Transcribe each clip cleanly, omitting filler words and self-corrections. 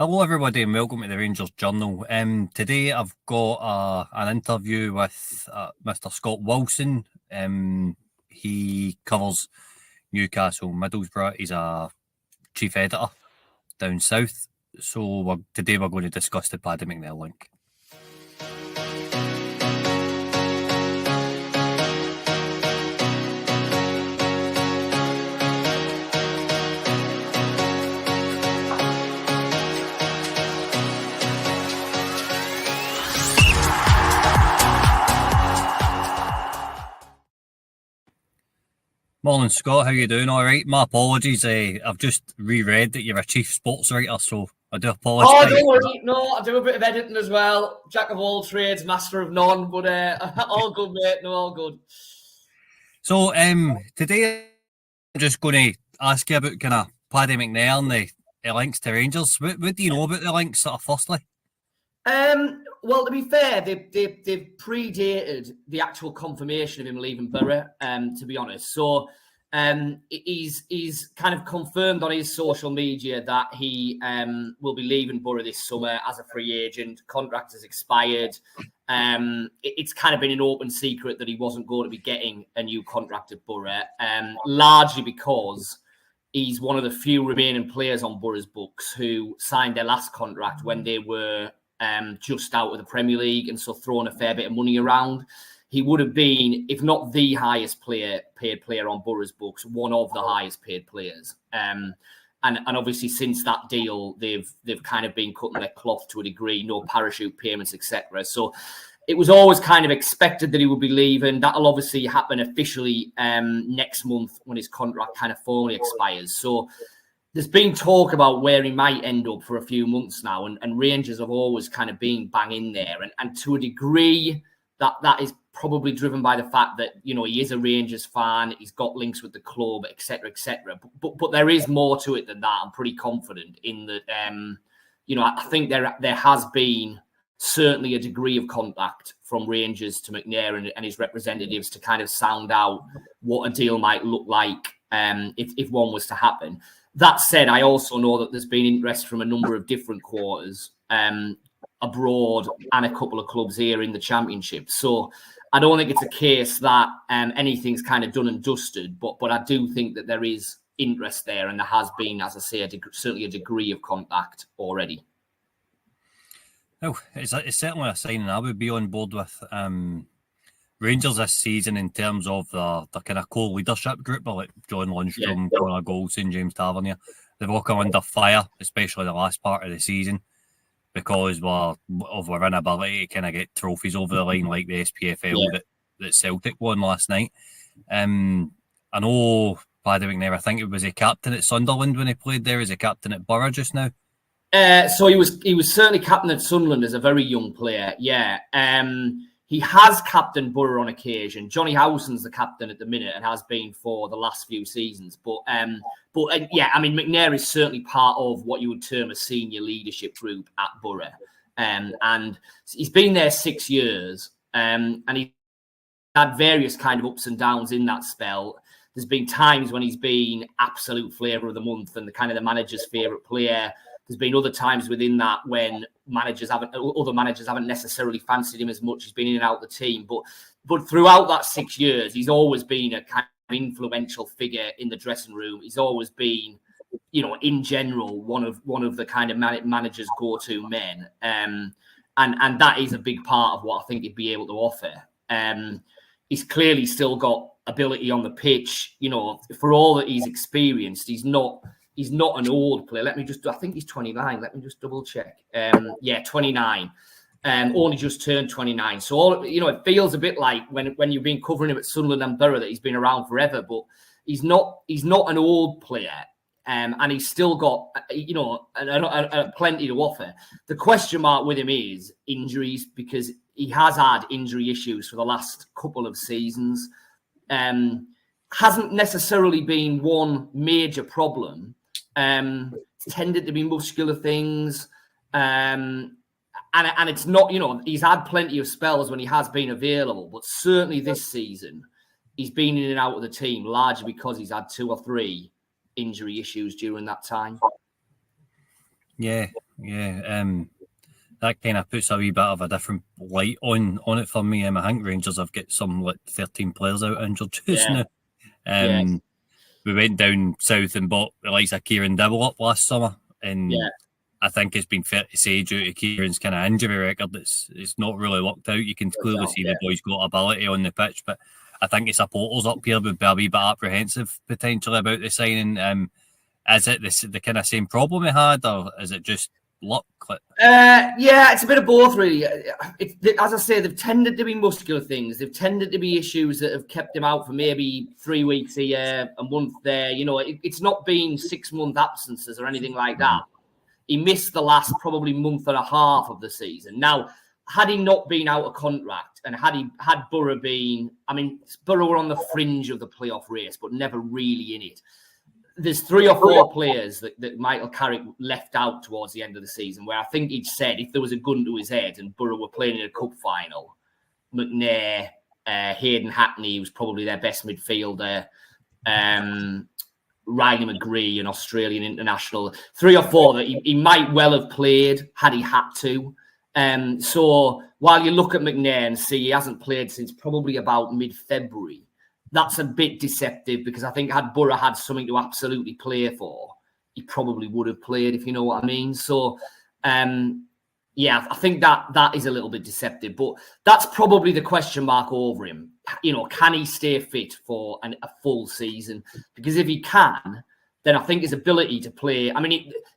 Hello, everybody, and welcome to the Rangers Journal. Today, I've got an interview with Mr. Scott Wilson. He covers Newcastle Middlesbrough. He's a chief editor down south. So today, we're going to discuss the Paddy McNair link. Morning, Scott. How you doing? All right. My apologies. I've just reread that you're a chief sports writer, so I do apologise. Oh, don't worry. No, I do a bit of editing as well. Jack of all trades, master of none. But all good, mate. No, all good. So today I'm just going to ask you about kind of Paddy McNair and the links to Rangers. What do you know about the links, sort of, firstly? Well, to be fair, they've predated the actual confirmation of him leaving Borough, to be honest. So he's kind of confirmed on his social media that he will be leaving Borough this summer as a free agent. Contract has expired. It's kind of been an open secret that he wasn't going to be getting a new contract at Borough, largely because he's one of the few remaining players on Borough's books who signed their last contract when they were just out of the Premier League, and so throwing a fair bit of money around. He would have been, if not the highest paid player on Borough's books, one of the highest paid players. And obviously since that deal, they've kind of been cutting their cloth to a degree, no parachute payments, etc. So it was always kind of expected that he would be leaving. That'll obviously happen officially next month when his contract kind of formally expires. So there's been talk about where he might end up for a few months now, and Rangers have always kind of been bang in there. And to a degree, that is probably driven by the fact that, you know, he is a Rangers fan, he's got links with the club, etc., etc. But there is more to it than that. I'm pretty confident in that. You know, I think there has been certainly a degree of contact from Rangers to McNair and his representatives to kind of sound out what a deal might look like if one was to happen. That said, I also know that there's been interest from a number of different quarters abroad and a couple of clubs here in the Championship. So I don't think it's a case that anything's kind of done and dusted, but I do think that there is interest there, and there has been, as I say, certainly a degree of contact already. Oh, it's certainly a sign I would be on board with. Rangers this season in terms of the kind of core leadership group, like John Lundstrom, Conor Goldson, James Tavernier, they've all come under fire, especially the last part of the season, because of our inability to kind of get trophies over the line like the SPFL that Celtic won last night. I know Paddy McNair, I think it was a captain at Sunderland when he played there. Is a captain at Borough just now? So he was certainly captain at Sunderland as a very young player. Yeah. He has captained Borough on occasion. Johnny Howson's the captain at the minute and has been for the last few seasons. But yeah, I mean, McNair is certainly part of what you would term a senior leadership group at Borough. And he's been there 6 years, and he had various kind of ups and downs in that spell. There's been times when he's been absolute flavour of the month and the kind of the manager's favourite player. There's been other times within that when other managers haven't necessarily fancied him as much. He's been in and out of the team, but throughout that 6 years, he's always been a kind of influential figure in the dressing room. He's always been, you know, in general, one of the kind of managers' go-to men, and that is a big part of what I think he'd be able to offer. He's clearly still got ability on the pitch. You know, for all that he's experienced, he's not an old player. I think he's 29. Let me just double check. Yeah, 29. Only just turned 29. So it feels a bit like when you've been covering him at Sunderland and Borough that he's been around forever, but he's not an old player. And he's still got, you know, plenty to offer. The question mark with him is injuries, because he has had injury issues for the last couple of seasons. Hasn't necessarily been one major problem. Tended to be muscular things. And it's not, you know, he's had plenty of spells when he has been available, but certainly this season, he's been in and out of the team largely because he's had 2 or 3 injury issues during that time. Yeah, That kind of puts a wee bit of a different light on it for me. I think Rangers have got some 13 players out injured just now. We went down south and bought the likes of Kieran Dibble up last summer, and I think it's been fair to say due to Kieran's kind of injury record, it's not really worked out. You can clearly see the boy's got ability on the pitch, but I think the supporters up here would be a wee bit apprehensive potentially about the signing. Is it the kind of same problem we had, or is it just luck? It's a bit of both, really. As I say, they've tended to be muscular things. They've tended to be issues that have kept him out for maybe 3 weeks a year, a month there. It's not been 6-month absences or anything like that. He missed the last probably month and a half of the season. Now, had he not been out of contract and had Borough been, Borough were on the fringe of the playoff race, but never really in it. There's 3 or 4 players that Michael Carrick left out towards the end of the season, where I think he'd said if there was a gun to his head and Borough were playing in a cup final, McNair, Hayden Hackney was probably their best midfielder, Riley McGree, an Australian international, 3 or 4 that he might well have played had he had to. So while you look at McNair and see he hasn't played since probably about mid-February, that's a bit deceptive, because I think had Borough had something to absolutely play for, he probably would have played, if you know what I mean. So, I think that is a little bit deceptive, but that's probably the question mark over him. Can he stay fit for a full season? Because if he can, then I think his ability to play,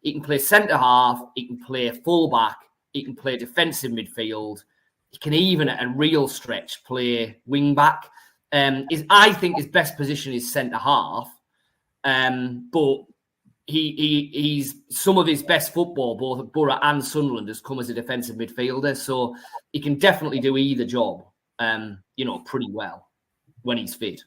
he can play centre-half, he can play full-back, he can play defensive midfield, he can even, at a real stretch, play wing-back. I think his best position is centre half, but he's some of his best football, both at Borough and Sunderland, has come as a defensive midfielder. So he can definitely do either job, pretty well when he's fit.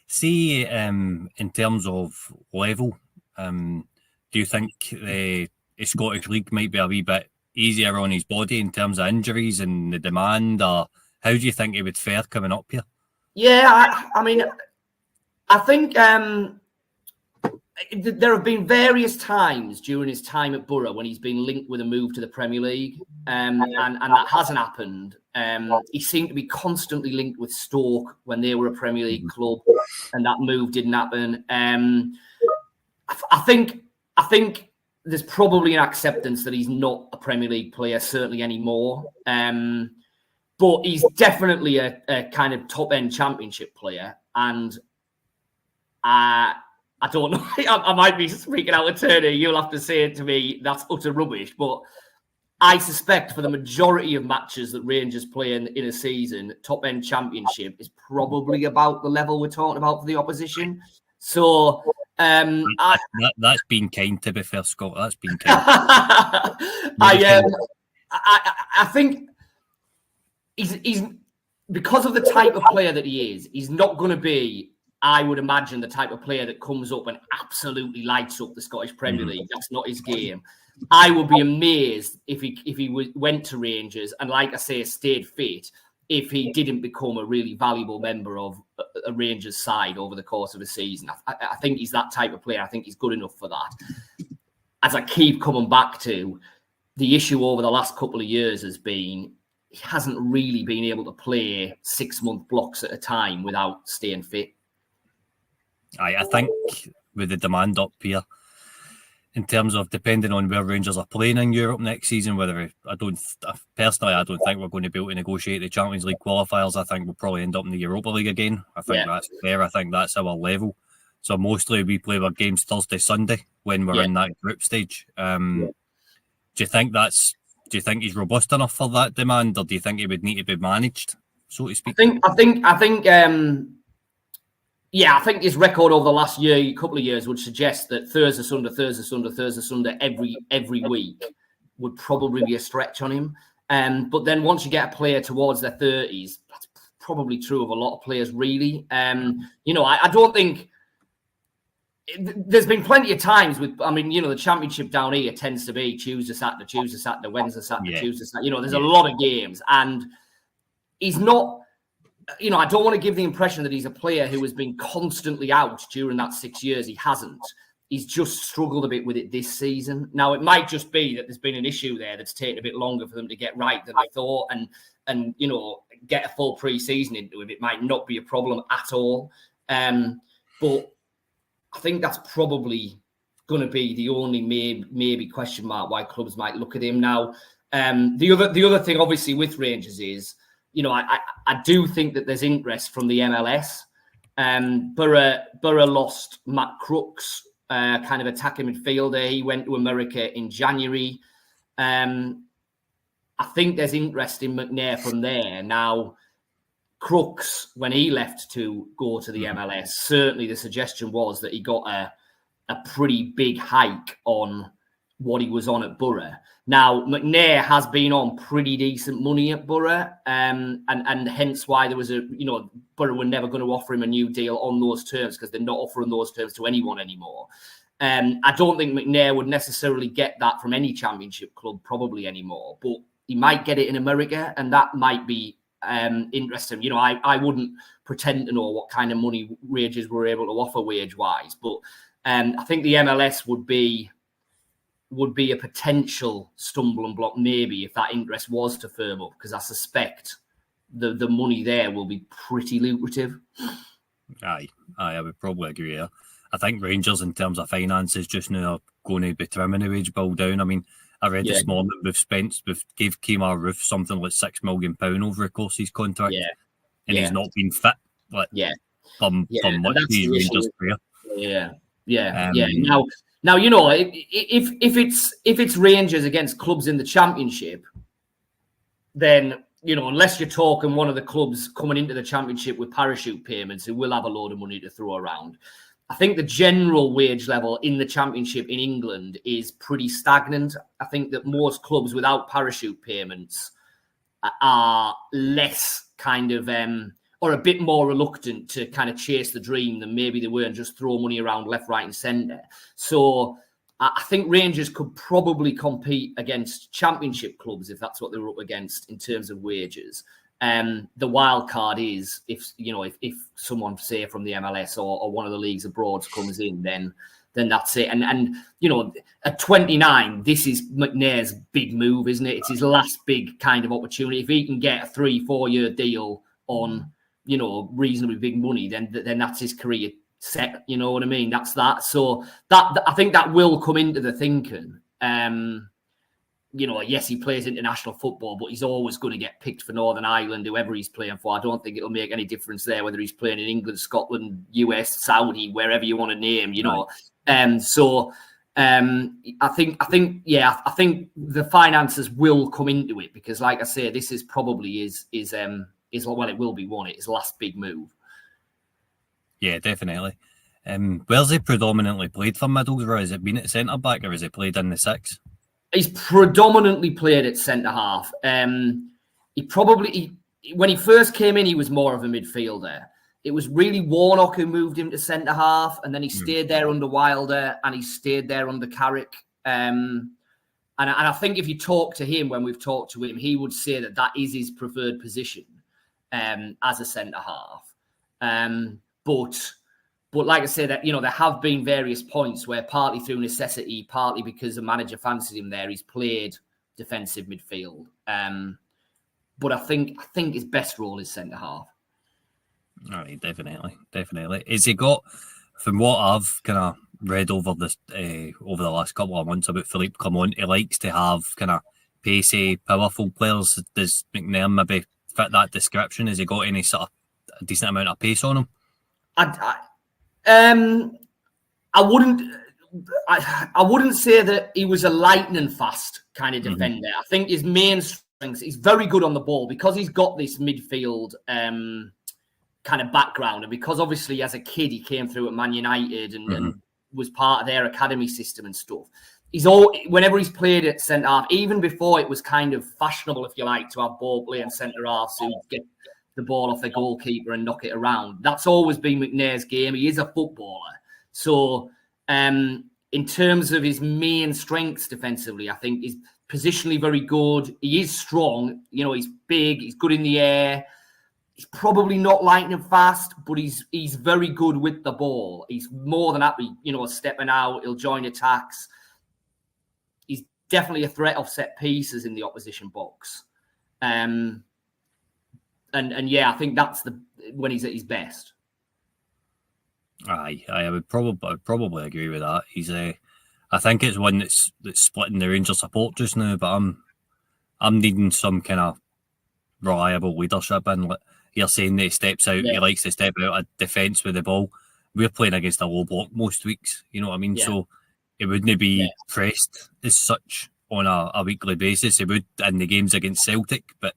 See, in terms of level, do you think the Scottish League might be a wee bit easier on his body in terms of injuries and the demand, or how do you think he would fare coming up here? Yeah, I think there have been various times during his time at Borough when he's been linked with a move to the Premier League, and that hasn't happened. He seemed to be constantly linked with Stoke when they were a Premier League club, and that move didn't happen. I think there's probably an acceptance that he's not a Premier League player, certainly anymore. But he's definitely a kind of top-end championship player. And I don't know, I might be speaking out of turn here. You'll have to say it to me, that's utter rubbish. But I suspect for the majority of matches that Rangers play in a season, top-end championship is probably about the level we're talking about for the opposition. So... that's been kind, to be fair, Scott. That's been kind. I think... He's because of the type of player that he is, he's not going to be, I would imagine, the type of player that comes up and absolutely lights up the Scottish Premier League. That's not his game. I would be amazed if he went to Rangers and, like I say, stayed fit, if he didn't become a really valuable member of a Rangers side over the course of a season. I think he's that type of player. I think he's good enough for that. As I keep coming back to, the issue over the last couple of years has been he hasn't really been able to play 6-month blocks at a time without staying fit. I think with the demand up here, in terms of depending on where Rangers are playing in Europe next season, I don't think we're going to be able to negotiate the Champions League qualifiers. I think we'll probably end up in the Europa League again. I think that's fair. I think that's our level. So mostly we play our games Thursday, Sunday when we're in that group stage. Do you think he's robust enough for that demand, or do you think he would need to be managed, so to speak? I think his record over the last couple of years would suggest that Thursday, Sunday every week would probably be a stretch on him. But then once you get a player towards their 30s, that's probably true of a lot of players, really. I don't think... There's been plenty of times with, the championship down here tends to be Tuesday, Saturday, Wednesday, Saturday, Tuesday, Saturday. There's a lot of games, and he's not, I don't want to give the impression that he's a player who has been constantly out during that 6 years. He hasn't. he's just struggled a bit with it this season. Now, it might just be that there's been an issue there that's taken a bit longer for them to get right than I thought, and get a full pre-season into him. It might not be a problem at all. But I think that's probably going to be the only maybe question mark why clubs might look at him now. The other thing, obviously, with Rangers is, I do think that there's interest from the MLS. Borough lost Matt Crooks, kind of attacking midfielder. He went to America in January. I think there's interest in McNair from there. Now, Crooks, when he left to go to the MLS, certainly the suggestion was that he got a pretty big hike on what he was on at Borough. Now, McNair has been on pretty decent money at Borough, and hence why there was Borough were never going to offer him a new deal on those terms, because they're not offering those terms to anyone anymore. I don't think McNair would necessarily get that from any championship club probably anymore, but he might get it in America, and that might be interesting. I wouldn't pretend to know what kind of money Rangers were able to offer wage-wise, but I think the MLS would be a potential stumbling block, maybe, if that interest was to firm up, because I suspect the money there will be pretty lucrative. Aye, I would probably agree. Yeah. I think Rangers, in terms of finances, just now are going to be trimming the wage bill down. I mean, I read this morning we've gave Kemar Roof something like £6 million over the course of his contract, and he's not been fit. From much of his Rangers career. Now, if it's Rangers against clubs in the Championship, then, unless you're talking one of the clubs coming into the Championship with parachute payments who will have a load of money to throw around, I think the general wage level in the Championship in England is pretty stagnant. I think that most clubs without parachute payments are less kind of, or a bit more reluctant to kind of chase the dream than maybe they were and just throw money around left, right and centre. So I think Rangers could probably compete against Championship clubs if that's what they were up against in terms of wages. The wild card is if someone, say, from the MLS or one of the leagues abroad comes in, then that's it. And at 29, this is McNair's big move, isn't it? It's his last big kind of opportunity. If he can get a 3-4 year deal on reasonably big money, then that's his career set. You know what I mean? That's that. So that I think that will come into the thinking. Yes, he plays international football, but he's always going to get picked for Northern Ireland, whoever he's playing for. I don't think it'll make any difference there whether he's playing in England, Scotland, US, Saudi, wherever you want to name. I think the finances will come into it, because, like I say, this is probably it will be his last big move. Yeah, definitely. Where's he predominantly played for Middlesbrough? Has it been at centre back, or has he played in the six? He's predominantly played at centre half. When he first came in, he was more of a midfielder. It was really Warnock who moved him to centre half, and then he stayed there under Wilder, and he stayed there under Carrick. And I think if you talk to him, when we've talked to him, he would say that is his preferred position as a centre half. But like I said, there have been various points where, partly through necessity, partly because the manager fancied him there, he's played defensive midfield. But I think his best role is centre half. All right, definitely. Has he got, from what I've kind of read over the last couple of months about Philippe Clement, he likes to have kind of pacey, powerful players. Does McNair maybe fit that description? Has he got any sort of a decent amount of pace on him? I wouldn't say that he was a lightning fast kind of defender. I think his main strengths, he's very good on the ball because he's got this midfield kind of background, and because obviously as a kid he came through at Man United and was part of their academy system and stuff. Whenever he's played at centre half, even before it was kind of fashionable, if you like, to have ball playing centre half, so get the ball off the goalkeeper and knock it around. That's always been McNair's game. He is a footballer. So in terms of his main strengths defensively, I think he's positionally very good. He is strong. He's big. He's good in the air. He's probably not lightning fast, but he's very good with the ball. He's more than happy, stepping out. He'll join attacks. He's definitely a threat of set pieces in the opposition box. And yeah, I think that's when he's at his best. I would probably agree with that. He's I think it's one that's splitting the Rangers support just now, but I'm needing some kind of reliable leadership in. You're saying that he steps out, he likes to step out of defence with the ball. We're playing against a low block most weeks, you know what I mean? Yeah. So it wouldn't be pressed as such on a weekly basis. He would in the games against Celtic, but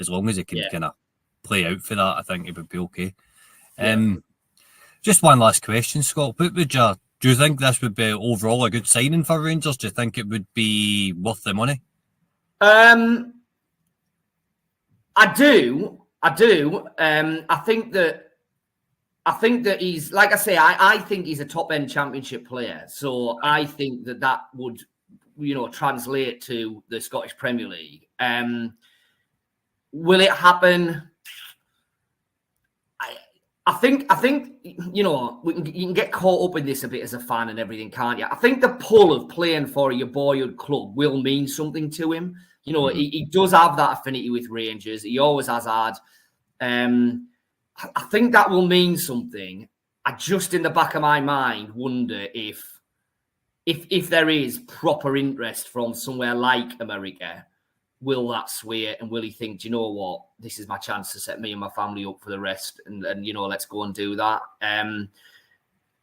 as long as he can kind of play out for that, I think it would be okay. Just one last question, Scott. Do you think this would be overall a good signing for Rangers? Do you think it would be worth the money? I do. I think that he's, like I say, I think he's a top end championship player. So I think that would, translate to the Scottish Premier League. Will it happen? I think you can get caught up in this a bit as a fan and everything, can't you? I think the pull of playing for your boyhood club will mean something to him. He does have that affinity with Rangers. He always has had. I think that will mean something. I just, in the back of my mind, wonder if there is proper interest from somewhere like America, will that sway it, and will he think, do you know what, this is my chance to set me and my family up for the rest, and let's go and do that.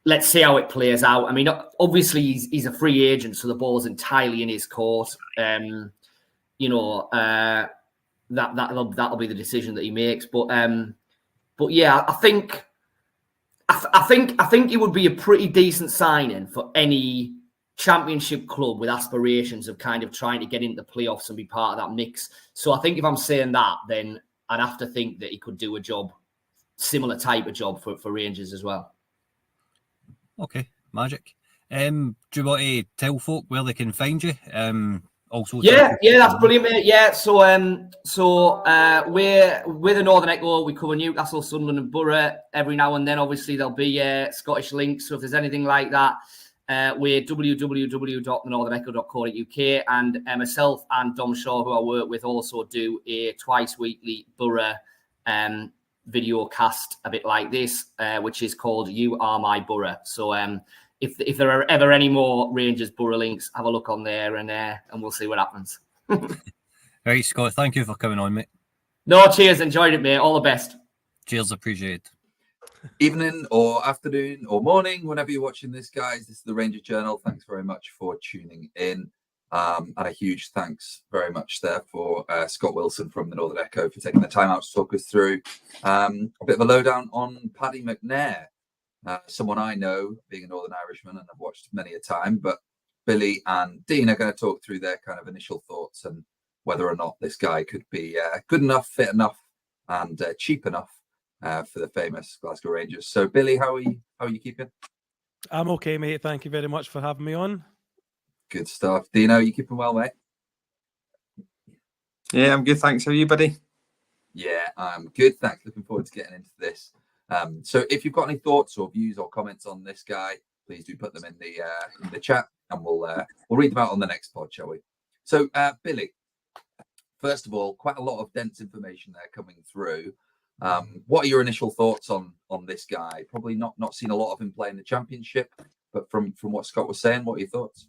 Let's see how it plays out. I mean, obviously he's a free agent, so the ball's entirely in his court. That'll be the decision that he makes. But yeah, I think it would be a pretty decent signing for any championship club with aspirations of kind of trying to get into the playoffs and be part of that mix. So I think if I'm saying that, then I'd have to think that he could do a job, similar type of job for Rangers as well. Okay, magic. Do you want to tell folk where they can find you? Also, that's brilliant, mate. Yeah, so we're the Northern Echo. We cover Newcastle, Sunderland, and Borough. Every now and then, obviously, there'll be Scottish links. So if there's anything like that, we're www.thenorthernecho.co.uk, and myself and Dom Shaw, who I work with, also do a twice weekly Borough video cast, a bit like this, which is called You Are My Borough. So if there are ever any more Rangers Borough links, have a look on there, and we'll see what happens. Right, Scott, thank you for coming on, mate. No, cheers, enjoyed it, mate. All the best. Cheers, appreciate it. Evening or afternoon or morning, whenever you're watching this, guys. This is the Ranger Journal. Thanks very much for tuning in. And a huge thanks very much there for Scott Wilson from the Northern Echo for taking the time out to talk us through a bit of a lowdown on Paddy McNair, someone I know, being a Northern Irishman, and I've watched many a time. But Billy and Dean are going to talk through their kind of initial thoughts and whether or not this guy could be good enough, fit enough, and cheap enough for the famous Glasgow Rangers. So, Billy, how are you keeping? I'm okay, mate. Thank you very much for having me on. Good stuff. Dino, you keeping well, mate? Yeah, I'm good. Thanks. How are you, buddy? Yeah, I'm good. Thanks. Looking forward to getting into this. So, if you've got any thoughts or views or comments on this guy, please do put them in the chat, and we'll read them out on the next pod, shall we? So, Billy, first of all, quite a lot of dense information there coming through. What are your initial thoughts on this guy? Probably not seen a lot of him play in the Championship, but from what Scott was saying, what are your thoughts?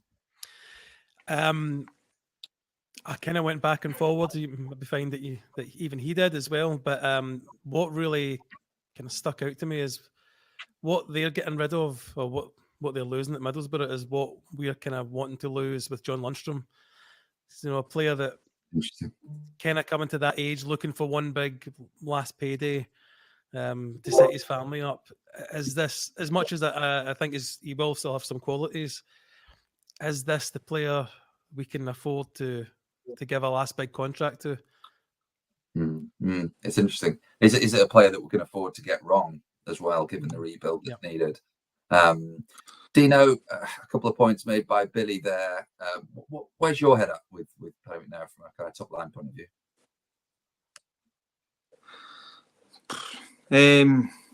I kind of went back and forwards. You maybe find that even he did as well. But what really kind of stuck out to me is what they're getting rid of, or what they're losing at Middlesbrough, is what we're kind of wanting to lose with John Lundstrom. A player that kind of coming to that age, looking for one big last payday to set his family up. Is this, as much as I think he will still have some qualities, is this the player we can afford to give a last big contract to? It's interesting. Is it a player that we can afford to get wrong as well, given the rebuild that's needed? Dino, a couple of points made by Billy there. Where's your head up with Paddy McNair from a kind of top line point of view?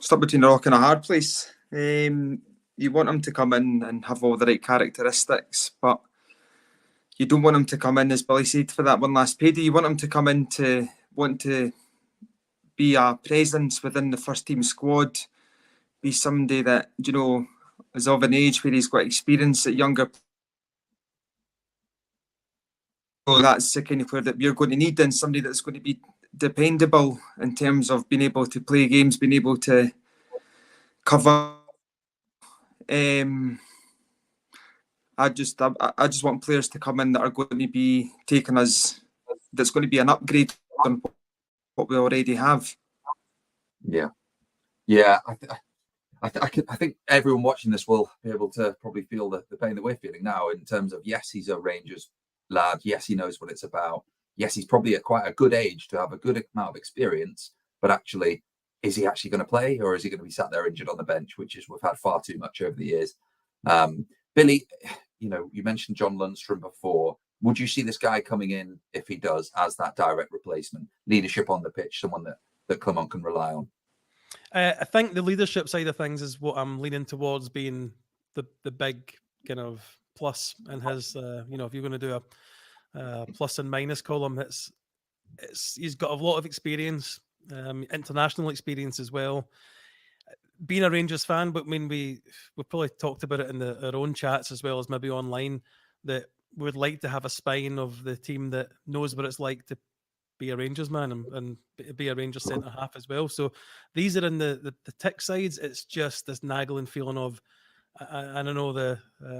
Stuck between a rock and a hard place. You want him to come in and have all the right characteristics, but you don't want him to come in, as Billy said, for that one last payday. You want him to come in to want to be a presence within the first team squad, be somebody that, you know, is of an age where he's got experience at younger. So that's the kind of player that we're going to need, and somebody that's going to be dependable in terms of being able to play games, being able to cover. I just want players to come in that are going to be taking us. That's going to be an upgrade on what we already have. Yeah. I think everyone watching this will be able to probably feel the pain that we're feeling now in terms of, yes, he's a Rangers lad. Yes, he knows what it's about. Yes, he's probably at quite a good age to have a good amount of experience. But actually, is he actually going to play, or is he going to be sat there injured on the bench, which is we've had far too much over the years? Billy, you know, you mentioned John Lundstrom before. Would you see this guy coming in, if he does, as that direct replacement, leadership on the pitch, someone that Clement can rely on? I think the leadership side of things is what I'm leaning towards being the big kind of plus in his. You know, if you're going to do a plus and minus column, it's he's got a lot of experience, international experience as well. Being a Rangers fan, but I mean, we probably talked about it in our own chats as well as maybe online, that we would like to have a spine of the team that knows what it's like to be a Rangers man and be a Rangers centre half as well. So these are in the tick sides. It's just this nagging feeling of, and I know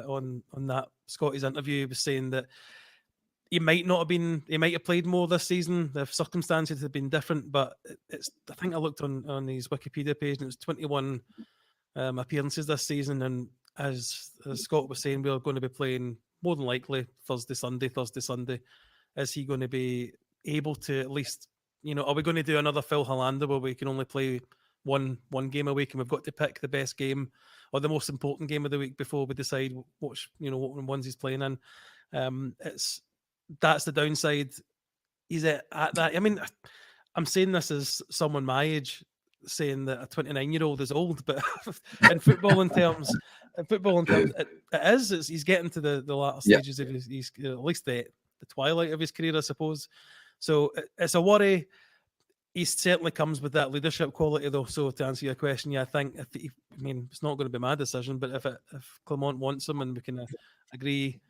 on that Scotty's interview he was saying that he might have played more this season. The circumstances have been different, but I think I looked on his Wikipedia page and it was 21 appearances this season. And as Scott was saying, we're going to be playing more than likely Thursday, Sunday. Is he going to be able to at least, you know, are we going to do another Phil Hollander where we can only play one game a week and we've got to pick the best game or the most important game of the week before we decide what ones he's playing in? That's the downside. He's at that. I mean, I'm saying this as someone my age saying that a 29-year-old is old, but in footballing terms, it is. He's getting to the latter stages of his at least the twilight of his career, I suppose. So it's a worry. He certainly comes with that leadership quality, though. So to answer your question, I think it's not going to be my decision, but if Clement wants him and we can agree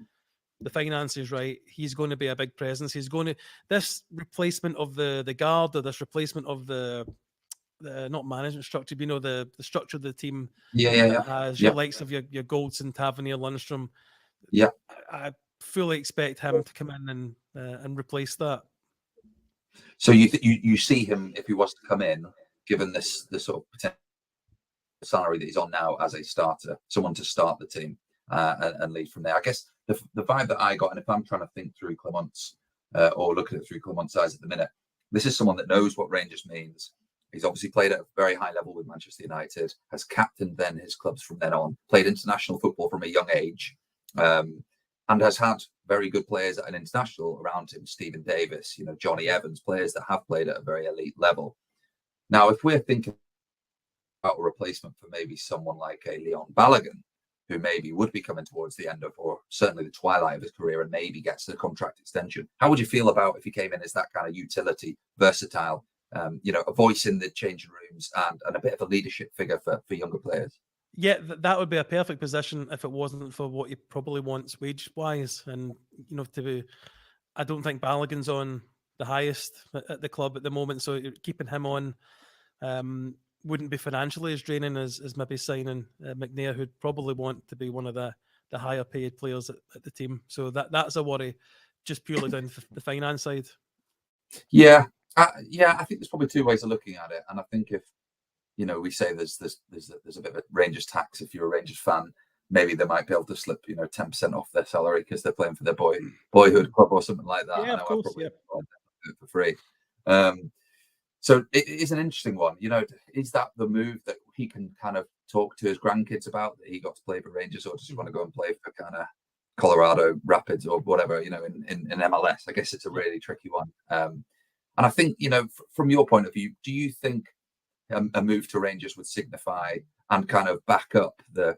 the finances right, he's going to be a big presence. He's going to this replacement of the guard, or this replacement of the not management structure, but, the structure of the team. As your likes of your Goldson, Tavernier, Lundstrom. Yeah, I fully expect him to come in and replace that. So you see him, if he was to come in, given the sort of potential salary that he's on now as a starter, someone to start the team and lead from there. I guess the vibe that I got, and if I'm trying to think through Clement's or looking at it through Clement's eyes at the minute, this is someone that knows what Rangers means. He's obviously played at a very high level with Manchester United, has captained then his clubs from then on, played international football from a young age, and has had very good players at an international around him. Stephen Davis, Johnny Evans, players that have played at a very elite level. Now, if we're thinking about a replacement for maybe someone like a Leon Balogun, who maybe would be coming towards the end of, or certainly the twilight of his career and maybe gets the contract extension, how would you feel about if he came in as that kind of utility, versatile, a voice in the changing rooms and a bit of a leadership figure for younger players? Yeah, that would be a perfect position if it wasn't for what he probably wants wage-wise. And, I don't think Balogun's on the highest at the club at the moment, so keeping him on wouldn't be financially as draining as maybe signing McNair, who'd probably want to be one of the higher paid players at the team. So that's a worry, just purely down the finance side. Yeah, I think there's probably two ways of looking at it, and I think if we say there's a bit of a Rangers tax if you're a Rangers fan, maybe they might be able to slip 10% off their salary because they're playing for their boyhood club or something like that. Yeah, of course, do it for free. So it is an interesting one. Is that the move that he can kind of talk to his grandkids about, that he got to play for Rangers, or does he want to go and play for kind of Colorado Rapids or whatever, in MLS? I guess it's a really tricky one. And I think, from your point of view, do you think a move to Rangers would signify, and kind of back up the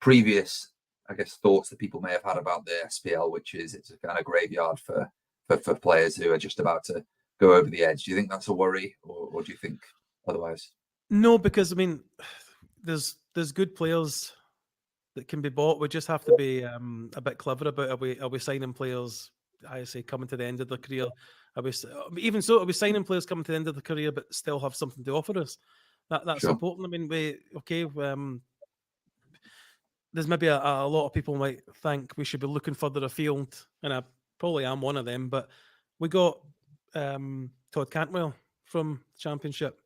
previous, I guess, thoughts that people may have had about the SPL, which is it's a kind of graveyard for players who are just about to go over the edge. Do you think that's a worry, or do you think otherwise? No, because I mean, there's good players that can be bought. We just have to be a bit clever about are we signing players, I say, coming to the end of their career? Are we signing players coming to the end of the career but still have something to offer us? That's Sure. important. I mean, there's maybe a lot of people might think we should be looking further afield, and I probably am one of them, but we got Todd Cantwell from the Championship.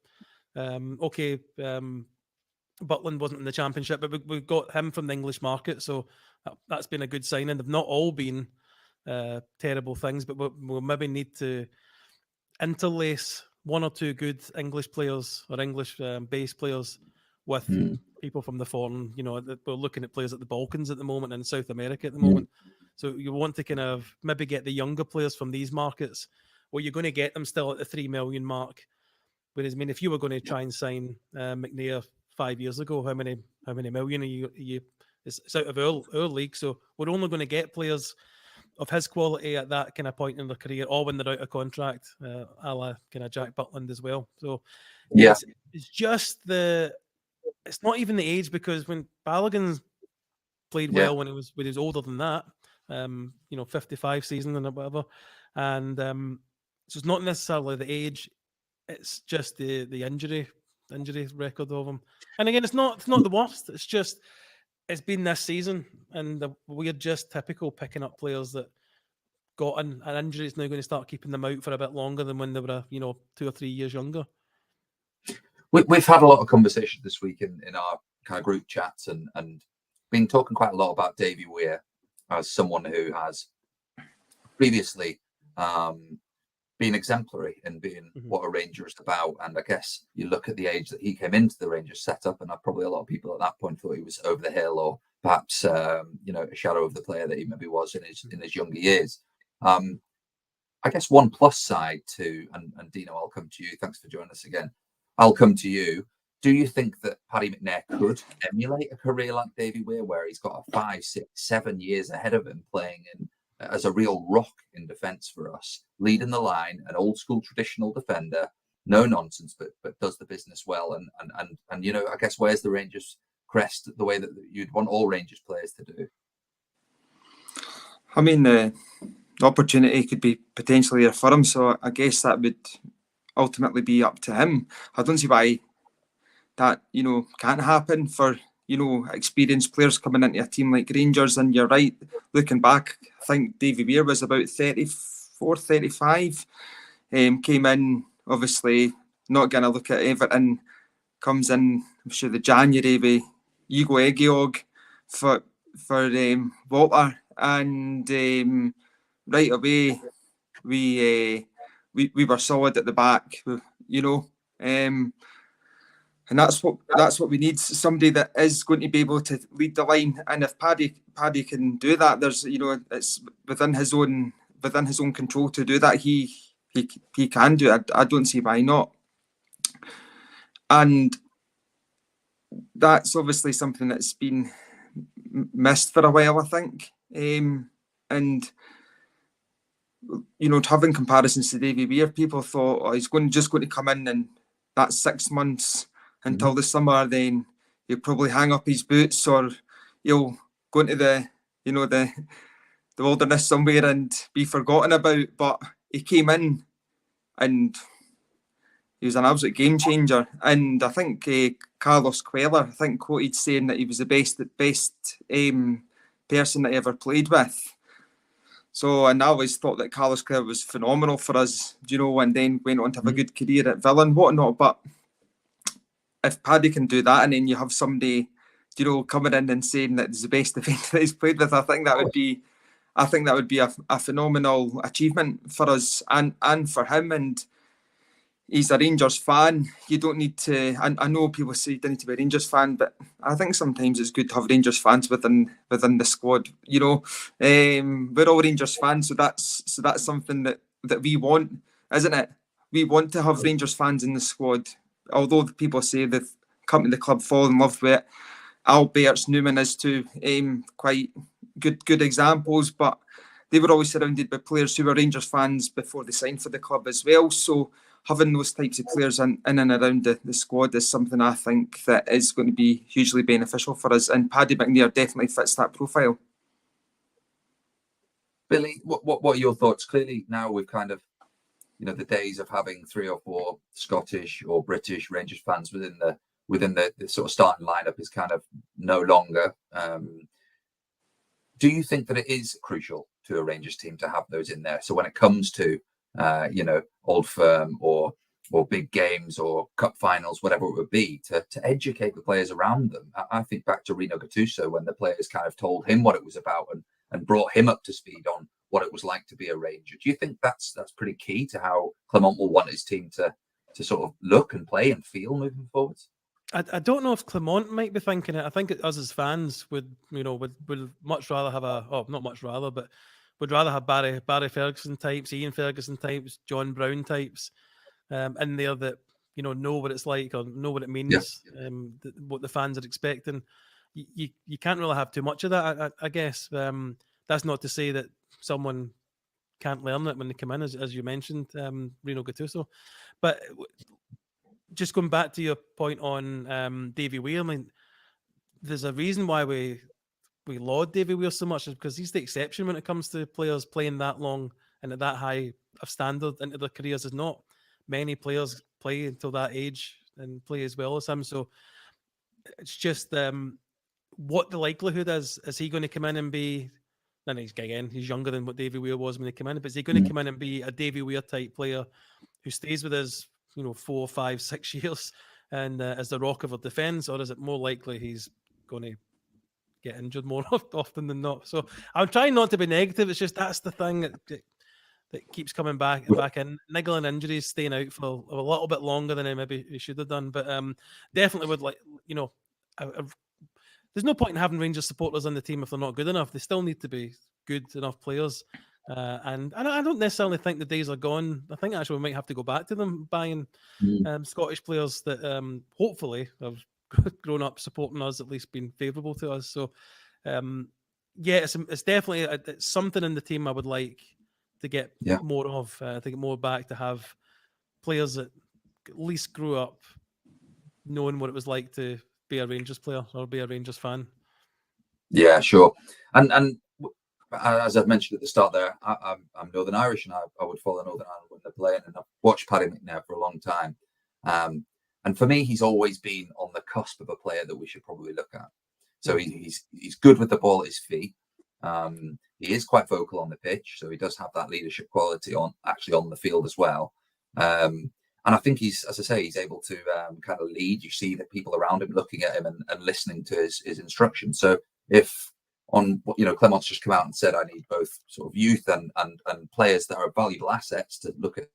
Butland wasn't in the Championship, but we got him from the English market, so that's been a good signing. They've not all been terrible things, but we'll maybe need to interlace one or two good English players or English base players with people from the foreign. You know, we're looking at players at the Balkans at the moment and South America at the moment. So you want to kind of maybe get the younger players from these markets, or you're going to get them still at the 3 million mark. Whereas, I mean, if you were going to try and sign McNair 5 years ago, how many million are you? It's out of our league, so we're only going to get players of his quality at that kind of point in their career, or when they're out of contract, a la kind of Jack Butland as well. So Yeah, it's just it's not even the age, because when Balogun played well when he was older than that, 55 season and whatever, and so it's not necessarily the age, it's just the injury record of him. And again, it's not the worst. It's just it's been this season, and we're just typical picking up players that got an injury. It's now going to start keeping them out for a bit longer than when they were 2 or 3 years younger. We've had a lot of conversation this week in our kind of group chats and been talking quite a lot about Davy Weir as someone who has previously been exemplary in being what a Ranger is about. And I guess you look at the age that he came into the Rangers setup, and probably a lot of people at that point thought he was over the hill, or perhaps a shadow of the player that he maybe was in his younger years. I guess one plus side to, and Dino, I'll come to you. Thanks for joining us again. I'll come to you. Do you think that Paddy McNair could emulate a career like Davy Weir, where he's got a 5, 6, 7 years ahead of him playing as a real rock in defence for us, leading the line, an old school traditional defender, no nonsense, but does the business well, and I guess wears the Rangers crest the way that you'd want all Rangers players to do? I mean, the opportunity could be potentially there for him, so I guess that would ultimately be up to him. I don't see why that can't happen for experienced players coming into a team like Rangers. And you're right, looking back, I think Davy Weir was about 34, 35. Came in, obviously not going to look at Everton, comes in, I'm sure, the January with Hugo Egiog for Walter, and right away we were solid at the back, and that's what we need. Somebody that is going to be able to lead the line. And if Paddy can do that, there's it's within his own control to do that. He can do it. I don't see why not. And that's obviously something that's been missed for a while, I think. And having comparisons to Davy Weir, people thought, he's just going to come in and that's 6 months until the summer, then he'll probably hang up his boots, or he'll go into the wilderness somewhere and be forgotten about. But he came in and he was an absolute game changer. And I think Carlos Queller, quoted saying that he was the best person that he ever played with. So, and I always thought that Carlos Queller was phenomenal for us, and then went on to have a good career at Villa and whatnot. But if Paddy can do that, and then you have somebody, coming in and saying that it's the best defender that he's played with, I think that would be a phenomenal achievement for us and for him. And he's a Rangers fan. You don't need to. I know people say you don't need to be a Rangers fan, but I think sometimes it's good to have Rangers fans within the squad. We're all Rangers fans, so that's something that we want, isn't it? We want to have Rangers fans in the squad. although the people say they've come to the club, fall in love with it, Alberts, Newman is two quite good examples, but they were always surrounded by players who were Rangers fans before they signed for the club as well. So having those types of players in and around the squad is something I think that is going to be hugely beneficial for us. And Paddy McNair definitely fits that profile. Billy, what are your thoughts? Clearly now we've kind of, the days of having 3 or 4 Scottish or British Rangers fans within the sort of starting lineup is kind of no longer. Do you think that it is crucial to a Rangers team to have those in there? So when it comes to, Old Firm or big games or cup finals, whatever it would be, to educate the players around them. I think back to Rino Gattuso when the players kind of told him what it was about and brought him up to speed on what it was like to be a Ranger. Do you think that's pretty key to how Clement will want his team to sort of look and play and feel moving forwards? I don't know if Clement might be thinking it. I think us as fans would much rather have not much rather, but would rather have Barry Ferguson types, Ian Ferguson types, John Brown types, in there that know what it's like or know what it means, what the fans are expecting. You can't really have too much of that, I guess. That's not to say that someone can't learn it when they come in, as you mentioned, Rino Gattuso. But just going back to your point on Davy Weir, I mean, there's a reason why we laud Davy Weir so much, is because he's the exception when it comes to players playing that long and at that high of standard into their careers. There's not many players play until that age and play as well as him. So it's just what the likelihood is he going to come in and be, and he's younger than what Davy Weir was when he came in, but is he going to come in and be a Davy Weir type player who stays with us 4, 5, 6 years and as the rock of our defence, or is it more likely he's going to get injured more often than not? So I'm trying not to be negative. It's just that's the thing that keeps coming back in. Niggling injuries, staying out for a little bit longer than maybe he should have done. But definitely would like, there's no point in having Rangers supporters on the team if they're not good enough. They still need to be good enough players. And I don't necessarily think the days are gone. I think actually we might have to go back to them buying Scottish players that hopefully have grown up supporting us, at least been favourable to us. So, it's definitely it's something in the team I would like to get more of, to get more back, to have players that at least grew up knowing what it was like to be a Rangers player or be a Rangers fan. Yeah, sure. And as I've mentioned at the start there, I'm Northern Irish and I would follow Northern Ireland when they're playing, and I've watched Paddy McNair for a long time. And for me, he's always been on the cusp of a player that we should probably look at. So he's good with the ball at his feet. He is quite vocal on the pitch, so he does have that leadership quality on the field as well. And I think he's able to kind of lead. You see the people around him looking at him and listening to his instructions. So if Clement's just come out and said, I need both sort of youth and players that are valuable assets to look at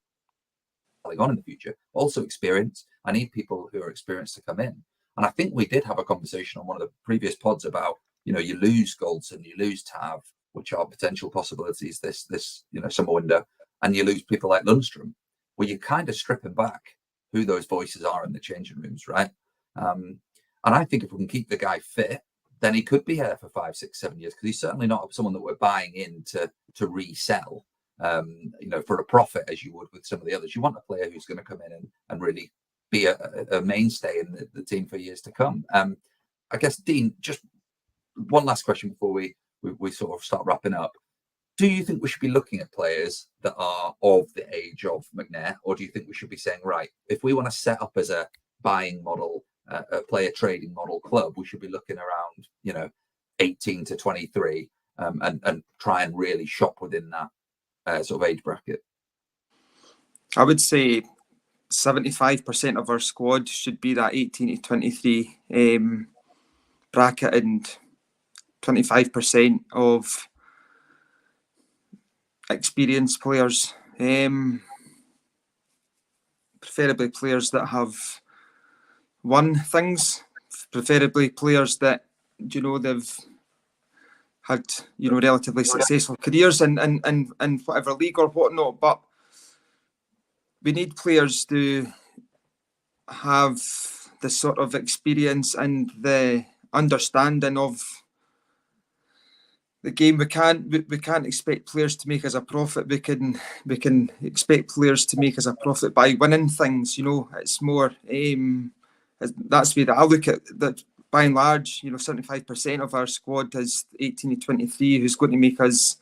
going on in the future, also experience. I need people who are experienced to come in. And I think we did have a conversation on one of the previous pods about, you lose Goldson, you lose Tav, which are potential possibilities this summer window, and you lose people like Lundstrom, where you're kind of stripping back who those voices are in the changing rooms, right? And I think if we can keep the guy fit, then he could be here for 5, 6, 7 years, because he's certainly not someone that we're buying in to resell, for a profit, as you would with some of the others. You want a player who's going to come in and really be a mainstay in the team for years to come. I guess, Dean, just one last question before we sort of start wrapping up. Do you think we should be looking at players that are of the age of McNair, or do you think we should be saying, right, if we want to set up as a buying model, a player trading model club, we should be looking around, 18 to 23, and try and really shop within that sort of age bracket? I would say 75% of our squad should be that 18 to 23 bracket, and 25% of experienced players, preferably players that have won things, preferably players that they've had relatively successful careers in whatever league or whatnot. But we need players to have the sort of experience and the understanding of the game. We can't expect players to make us a profit. We can expect players to make us a profit by winning things. It's more that's the way that I look at that. By and large, 75% of our squad is 18 to 23, who's going to make us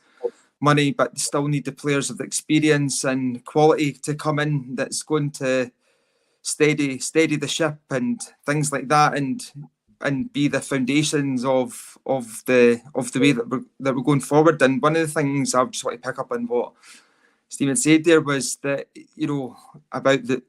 money, but still need the players of the experience and quality to come in that's going to steady the ship and things like that, and be the foundations of the way that we're going forward. And one of the things I just want to pick up on what Stephen said there was that about the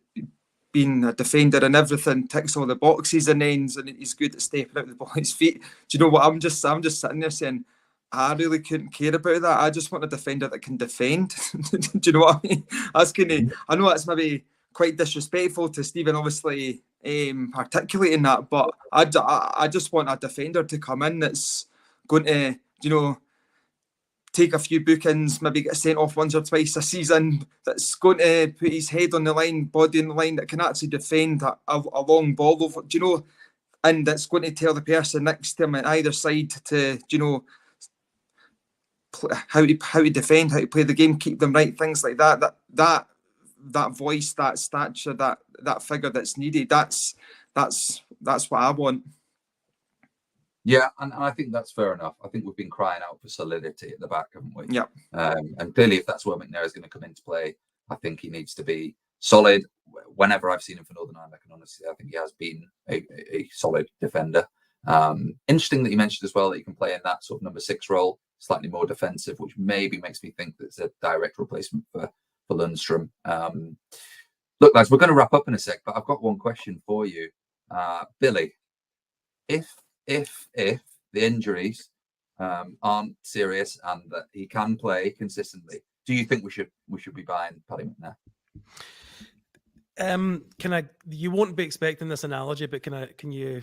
being a defender and everything, ticks all the boxes and ends, and he's good at stepping out the ball his feet. Do you know what? I'm just sitting there saying, I really couldn't care about that. I just want a defender that can defend. Do you know what I mean? I know that's maybe quite disrespectful to Stephen, obviously, articulating that, but I just want a defender to come in that's going to, take a few bookings, maybe get sent off once or twice a season, that's going to put his head on the line, body on the line, that can actually defend a long ball over, and that's going to tell the person next to him on either side to, how to defend, how to play the game, keep them right, things like that. That voice, that stature, that figure that's needed. That's what I want. Yeah, and I think that's fair enough. I think we've been crying out for solidity at the back, haven't we? Yeah. And clearly, if that's where McNair is going to come into play, I think he needs to be solid. Whenever I've seen him for Northern Ireland, I think he has been a solid defender. Interesting that you mentioned as well that he can play in that sort of number 6 role, slightly more defensive, which maybe makes me think that it's a direct replacement for Lundstrom. Look, guys, we're going to wrap up in a sec, but I've got one question for you, Billy. If the injuries aren't serious and that he can play consistently, do you think we should be buying Paddy McNair? You won't be expecting this analogy, but can you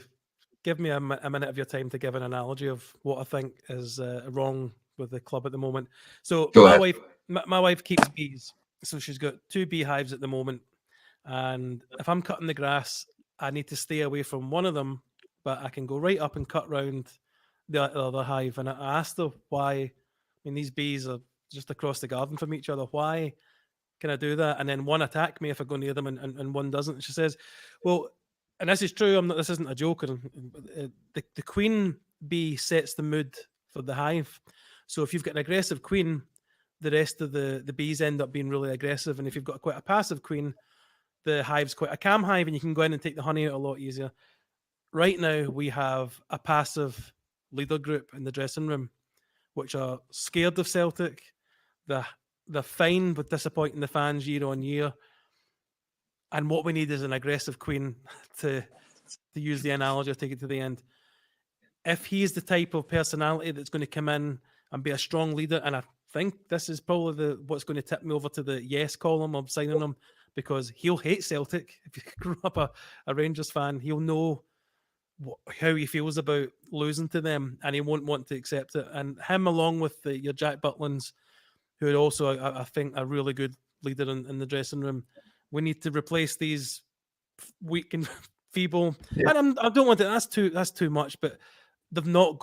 give me a minute of your time to give an analogy of what I think is wrong with the club at the moment? So my wife keeps bees, so she's got 2 beehives at the moment, and if I'm cutting the grass, I need to stay away from one of them, but I can go right up and cut round the other hive. And I asked her why. These bees are just across the garden from each other. Why can I do that? And then one attack me if I go near them, and one doesn't. She says, well, and this is true. This isn't a joke. The queen bee sets the mood for the hive. So if you've got an aggressive queen, the rest of the bees end up being really aggressive. And if you've got quite a passive queen, the hive's quite a calm hive, and you can go in and take the honey out a lot easier. Right now, we have a passive leader group in the dressing room, which are scared of Celtic. They're fine with disappointing the fans year on year. And what we need is an aggressive queen, to use the analogy, or take it to the end. If he's the type of personality that's going to come in and be a strong leader, and I think this is probably what's going to tip me over to the yes column of signing him, because he'll hate Celtic. If you grew up a Rangers fan, he'll know how he feels about losing to them, and he won't want to accept it. And him, along with your Jack Butlands, who are also, I think, a really good leader in the dressing room. We need to replace these weak and feeble. Yeah. And I don't want to. That's too much. But they've not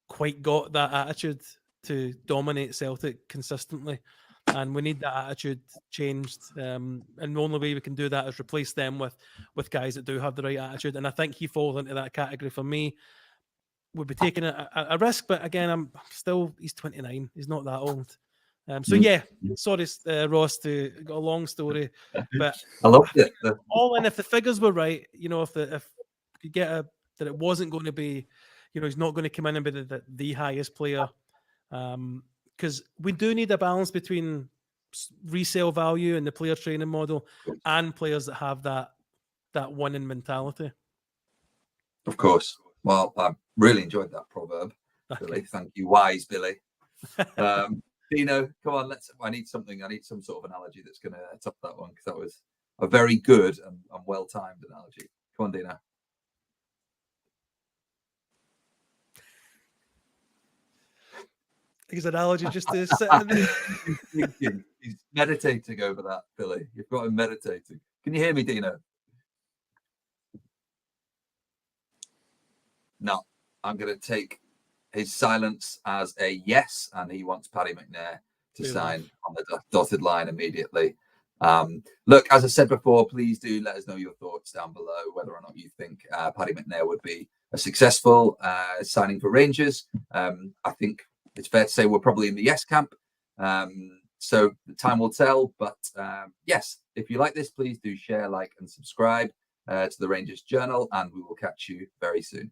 quite got that attitude to dominate Celtic consistently, and we need that attitude changed. And the only way we can do that is replace them with guys that do have the right attitude. And I think he falls into that category for me. We'll be taking a risk, but again, he's 29. He's not that old. So yeah, sorry, Ross, to got a long story, but I love it. All in, if the figures were right, if you get that it wasn't going to be, he's not going to come in and be the highest player, because we do need a balance between resale value and the player training model and players that have that winning mentality. Of course. Well, I really enjoyed that proverb, Billy. Thank you, wise Billy. Dino, come on, I need some sort of analogy that's going to top that one, because that was a very good and well-timed analogy. Come on, Dino. His analogy just to sit in there. He's meditating over that, Billy. You've got him meditating. Can you hear me, Dino? No, I'm going to take his silence as a yes, and he wants Paddy McNair to sign on the dotted line immediately. Look, as I said before, please do let us know your thoughts down below, whether or not you think Paddy McNair would be a successful signing for Rangers. I think it's fair to say we're probably in the yes camp. So the time will tell. But yes, if you like this, please do share, like, and subscribe to the Rangers Journal, and we will catch you very soon.